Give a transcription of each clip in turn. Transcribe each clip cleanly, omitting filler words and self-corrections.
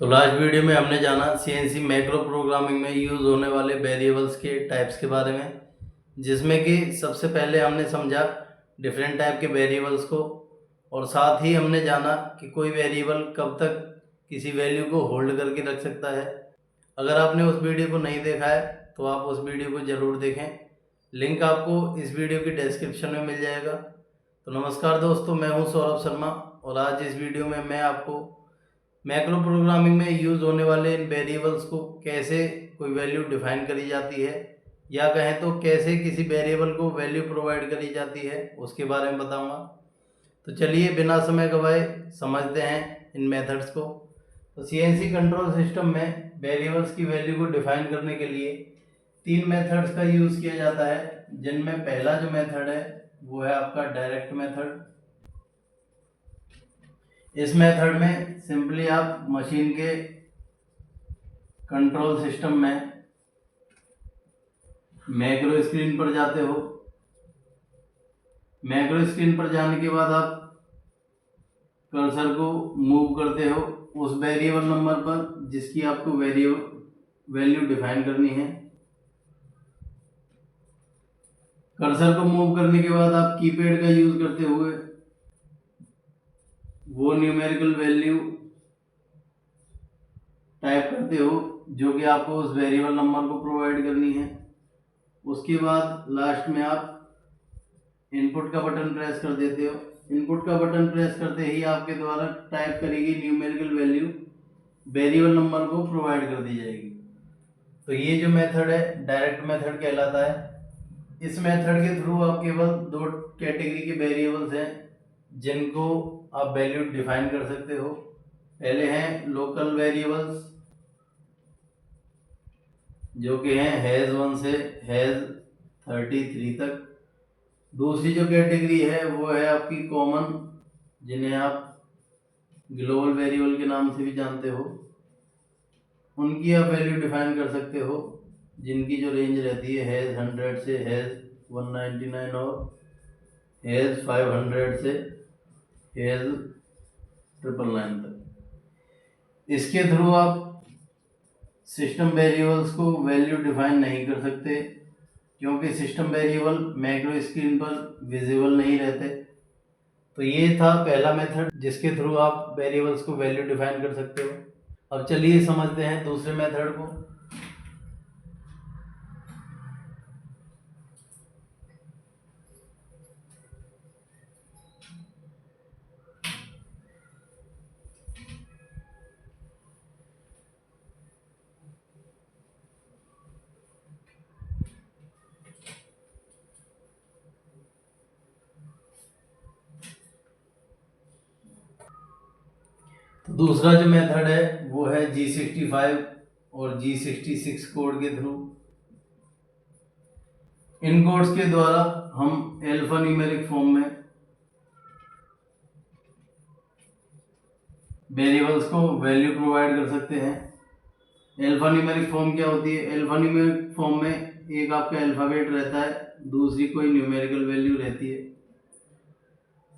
तो last video में हमने जाना सीएनसी मैक्रो प्रोग्रामिंग में यूज़ होने वाले वेरिएबल्स के टाइप्स के बारे में, जिसमें कि सबसे पहले हमने समझा डिफरेंट टाइप के वेरिएबल्स को, और साथ ही हमने जाना कि कोई वेरिएबल कब तक किसी वैल्यू को होल्ड करके रख सकता है। अगर आपने उस वीडियो को नहीं देखा है तो आप उस वीडियो को ज़रूर देखें, लिंक आपको इस वीडियो की डिस्क्रिप्शन में मिल जाएगा। तो नमस्कार दोस्तों, मैं हूं सौरभ शर्मा और आज इस वीडियो में मैं आपको मैक्रो प्रोग्रामिंग में यूज़ होने वाले इन वेरिएबल्स को कैसे कोई वैल्यू डिफाइन करी जाती है, या कहें तो कैसे किसी वेरिएबल को वैल्यू प्रोवाइड करी जाती है, उसके बारे में बताऊंगा। तो चलिए बिना समय गवाए समझते हैं इन मेथड्स को। तो सीएनसी कंट्रोल सिस्टम में वेरिएबल्स की वैल्यू को डिफाइन करने के लिए 3 मेथड्स का यूज़ किया जाता है, जिनमें पहला जो मेथड है वो है आपका डायरेक्ट मेथड। इस मेथड में सिंपली आप मशीन के कंट्रोल सिस्टम में मैक्रो स्क्रीन पर जाते हो। मैक्रो स्क्रीन पर जाने के बाद आप कर्सर को मूव करते हो उस वेरिएबल नंबर पर जिसकी आपको वैल्यू डिफाइन करनी है। कर्सर को मूव करने के बाद आप कीपैड का यूज करते हुए वो न्यूमेरिकल वैल्यू टाइप करते हो जो कि आपको उस वेरिएबल नंबर को प्रोवाइड करनी है। उसके बाद लास्ट में आप इनपुट का बटन प्रेस कर देते हो। इनपुट का बटन प्रेस करते ही आपके द्वारा टाइप करी गई न्यूमेरिकल वैल्यू वेरिएबल नंबर को प्रोवाइड कर दी जाएगी। तो ये जो मेथड है डायरेक्ट मेथड कहलाता है। इस मेथड के थ्रू आप केवल 2 कैटेगरी के वेरिएबल्स हैं जिनको आप वैल्यू डिफाइन कर सकते हो। पहले हैं लोकल वेरिएबल्स जो कि हैं हैज़ 1 से हैज़ 33 तक। दूसरी जो कैटेगरी है वो है आपकी कॉमन, जिन्हें आप ग्लोबल वेरिएबल के नाम से भी जानते हो। उनकी आप वैल्यू डिफाइन कर सकते हो, जिनकी जो रेंज रहती है हैज़ 100 से हैज़ 199 और हैज़ 500 से हैज़ 999 तक। इसके थ्रू आप सिस्टम वेरिएबल्स को वैल्यू डिफाइन नहीं कर सकते, क्योंकि सिस्टम वेरिएबल मैक्रो स्क्रीन पर विजिबल नहीं रहते। तो ये था पहला मेथड जिसके थ्रू आप वेरिएबल्स को वैल्यू डिफाइन कर सकते हो। अब चलिए समझते हैं दूसरे मेथड को। तो दूसरा जो मेथड है वो है G65 और G66 कोड के थ्रू। इन कोड्स के द्वारा हम अल्फा न्यूमेरिक फॉर्म में वेरिएबल्स को वैल्यू प्रोवाइड कर सकते हैं। अल्फा न्यूमेरिक फॉर्म क्या होती है? अल्फा न्यूमेरिक फॉर्म में एक आपका अल्फाबेट रहता है, दूसरी कोई न्यूमेरिकल वैल्यू रहती है।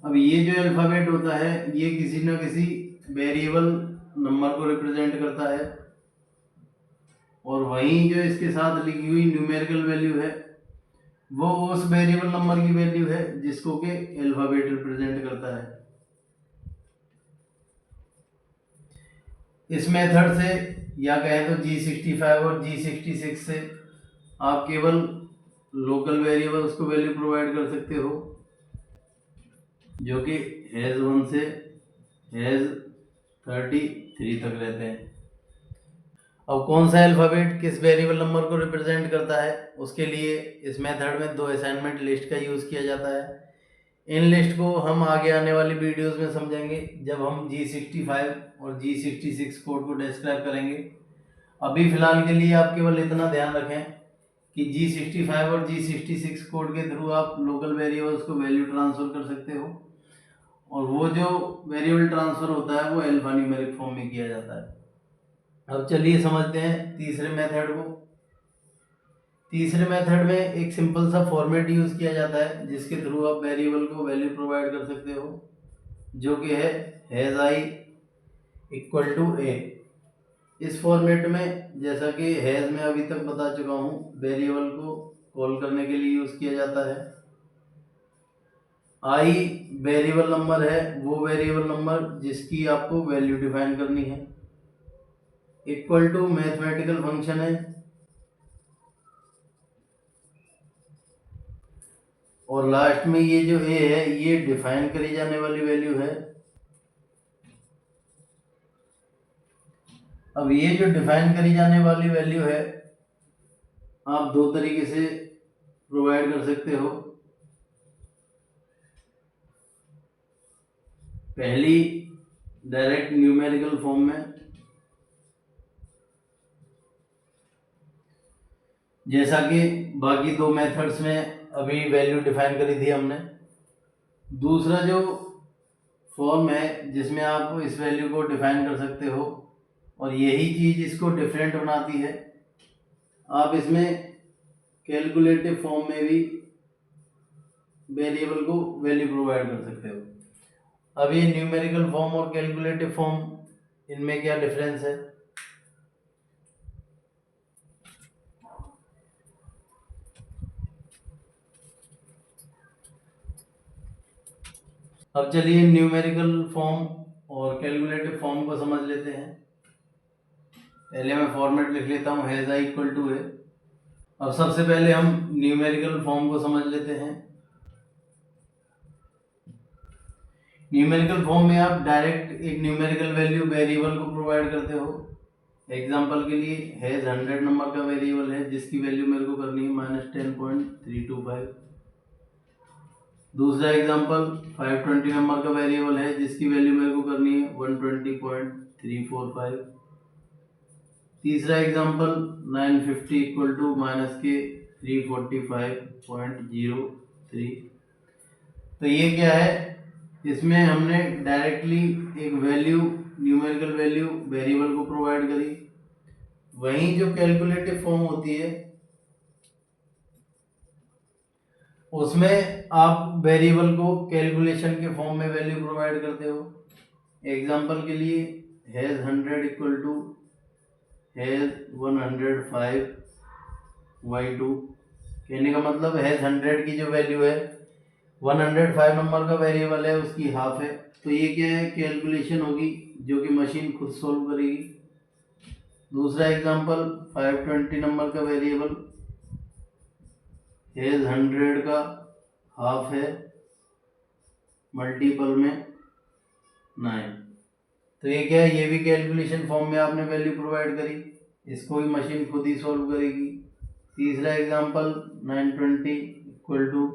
अब ये जो अल्फाबेट होता है ये किसी न किसी वेरिएबल नंबर को रिप्रेजेंट करता है, और वहीं जो इसके साथ लिखी हुई न्यूमेरिकल वैल्यू है वो उस वेरिएबल नंबर की वैल्यू है जिसको के अल्फाबेट रिप्रेजेंट करता है। इस मेथड से या कहें तो G65 और G66 से आप केवल लोकल वेरिएबल्स को वैल्यू प्रोवाइड कर सकते हो, जो कि हैज़ 1 से हैज़ 33 तक रहते हैं। अब कौन सा अल्फ़ाबेट किस वेरिएबल नंबर को रिप्रेजेंट करता है, उसके लिए इस मेथड में 2 असाइनमेंट लिस्ट का यूज़ किया जाता है। इन लिस्ट को हम आगे आने वाली वीडियोस में समझेंगे जब हम G65 और G66 कोड को डिस्क्राइब करेंगे। अभी फ़िलहाल के लिए आप केवल इतना ध्यान रखें कि G65 और G66 कोड के थ्रू आप लोकल वेरिएबल्स को वैल्यू ट्रांसफ़र कर सकते हो, और वो जो वेरिएबल ट्रांसफ़र होता है वो अल्फा न्यूमेरिक फॉर्म में किया जाता है। अब चलिए समझते हैं तीसरे मेथड को। तीसरे मेथड में एक सिंपल सा फॉर्मेट यूज़ किया जाता है जिसके थ्रू आप वेरिएबल को वैल्यू प्रोवाइड कर सकते हो, जो कि है हैज़ आई इक्वल टू ए। इस फॉर्मेट में जैसा कि हैज़ में अभी तक बता चुका हूँ, वेरिएबल को कॉल करने के लिए यूज़ किया जाता है। आई वेरिएबल नंबर है, वो वेरिएबल नंबर जिसकी आपको वैल्यू डिफाइन करनी है। इक्वल टू मैथमेटिकल फंक्शन है, और लास्ट में ये जो ए है ये डिफाइन करी जाने वाली वैल्यू है। अब ये जो डिफाइन करी जाने वाली वैल्यू है आप दो तरीके से प्रोवाइड कर सकते हो। पहली डायरेक्ट न्यूमेरिकल फॉर्म में, जैसा कि बाकी दो मेथड्स में अभी वैल्यू डिफाइन करी थी हमने। दूसरा जो फॉर्म है जिसमें आप इस वैल्यू को डिफाइन कर सकते हो, और यही चीज़ इसको डिफरेंट बनाती है, आप इसमें कैलकुलेटिव फॉर्म में भी वेरिएबल को वैल्यू प्रोवाइड कर सकते हो। अब ये न्यूमेरिकल फॉर्म और कैलकुलेटिव फॉर्म, इनमें क्या डिफरेंस है? अब चलिए न्यूमेरिकल फॉर्म और कैलकुलेटिव फॉर्म को समझ लेते हैं। पहले मैं फॉर्मेट लिख लेता हूँ, हैज़ आई इक्वल टू है। अब सबसे पहले हम न्यूमेरिकल फॉर्म को समझ लेते हैं। न्यूमेरिकल फॉर्म में आप डायरेक्ट एक न्यूमेरिकल वैल्यू वेरिएबल को प्रोवाइड करते हो। एग्जांपल के लिए हैज़ 100 नंबर का वेरिएबल है जिसकी वैल्यू मेरे को करनी है -10.325। दूसरा एग्जांपल 520 नंबर का वेरिएबल है जिसकी वैल्यू मेरे को करनी है 120.345। तीसरा एग्जांपल 950 इक्वल टू -345.03। तो ये क्या है, इसमें हमने डायरेक्टली एक वैल्यू, न्यूमेरिकल वैल्यू वेरिएबल को प्रोवाइड करी। वहीं जो कैलकुलेटिव फॉर्म होती है उसमें आप वेरिएबल को कैलकुलेशन के फॉर्म में वैल्यू प्रोवाइड करते हो। एग्जांपल के लिए हैज़ 100 इक्वल टू हैज़ 105/2। कहने का मतलब हैज़ 100 की जो वैल्यू है 105 नंबर का वेरिएबल है उसकी हाफ है। तो ये क्या है, कैलकुलेशन होगी जो कि मशीन खुद सोल्व करेगी। दूसरा एग्जांपल 520 नंबर का वेरिएबल हैज़ 100 का हाफ है, मल्टीपल में 9। तो ये क्या है, ये भी कैलकुलेशन फॉर्म में आपने वैल्यू प्रोवाइड करी, इसको भी मशीन खुद ही सोल्व करेगी। तीसरा एग्जांपल 920 इक्वल टू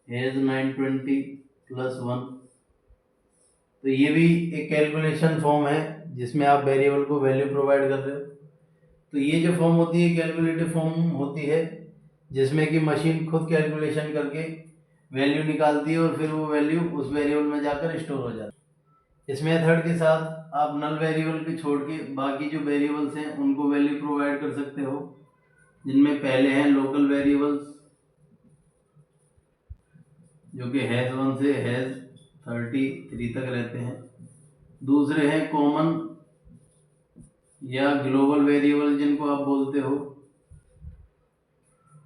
हैज़ 920 + 1। तो ये भी एक कैलकुलेशन फॉर्म है जिसमें आप वेरिएबल को वैल्यू प्रोवाइड कर रहे हो। तो ये जो फॉर्म होती है कैलकुलेटिव फॉर्म होती है जिसमें कि मशीन खुद कैलकुलेशन करके वैल्यू निकालती है और फिर वो वैल्यू उस वेरिएबल में जाकर स्टोर हो जाती है। इस मेथड के साथ आप नल वेरिएबल के छोड़ के बाकी जो वेरिएबल्स हैं उनको वैल्यू प्रोवाइड कर सकते हो, जिनमें पहले हैं लोकल वेरिएबल्स जो कि हैज़ 1 से हैज़ 33 तक रहते हैं। दूसरे हैं कॉमन या ग्लोबल वेरिएबल जिनको आप बोलते हो,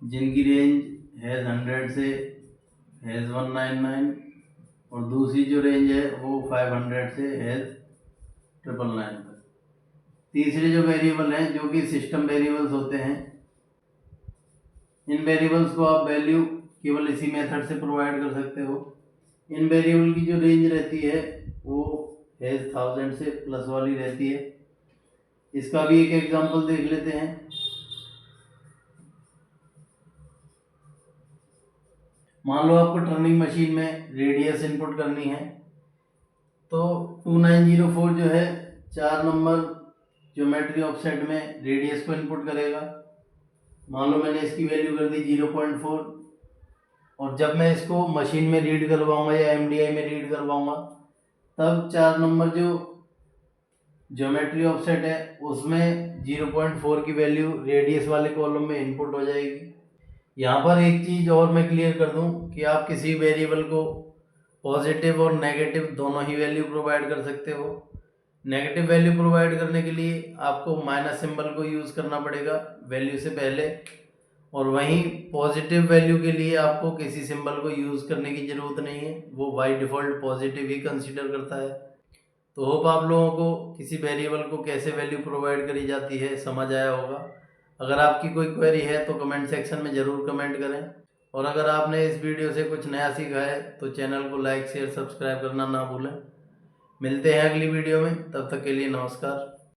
जिनकी रेंज हैज़ 100 से हैज़ 199, और दूसरी जो रेंज है वो 500 से हैज़ 999 तक। तीसरे जो वेरिएबल हैं जो कि सिस्टम वेरिएबल्स होते हैं, इन वेरिएबल्स को आप वैल्यू केवल इसी मेथड से प्रोवाइड कर सकते हो। इन वेरिएबल की जो रेंज रहती है वो हैज़ 1000 से प्लस वाली रहती है। इसका भी एक एग्जांपल देख लेते हैं। मान लो आपको टर्निंग मशीन में रेडियस इनपुट करनी है, तो 2904 जो है 4 नंबर ज्योमेट्री ऑफसेट में रेडियस को इनपुट करेगा। मान लो मैंने इसकी वैल्यू कर दी 0.4, और जब मैं इसको मशीन में रीड करवाऊंगा या एमडीआई में रीड करवाऊंगा तब 4 नंबर जो ज्योमेट्री ऑफसेट है उसमें 0.4 की वैल्यू रेडियस वाले कॉलम में इनपुट हो जाएगी। यहाँ पर एक चीज़ और मैं क्लियर कर दूं कि आप किसी वेरिएबल को पॉजिटिव और नेगेटिव दोनों ही वैल्यू प्रोवाइड कर सकते हो। नेगेटिव वैल्यू प्रोवाइड करने के लिए आपको माइनस सिंबल को यूज़ करना पड़ेगा वैल्यू से पहले, और वहीं पॉजिटिव वैल्यू के लिए आपको किसी सिंबल को यूज़ करने की ज़रूरत नहीं है, वो by default positive he consider करता है। तो होप आप लोगों को किसी वेरिएबल को कैसे वैल्यू प्रोवाइड करी जाती है समझ आया होगा। अगर आपकी कोई क्वेरी है तो कमेंट सेक्शन में ज़रूर कमेंट करें, और अगर आपने इस वीडियो से कुछ नया सीखा है तो चैनल को लाइक शेयर सब्सक्राइब करना ना भूलें। मिलते हैं अगली वीडियो में, तब तक के लिए नमस्कार।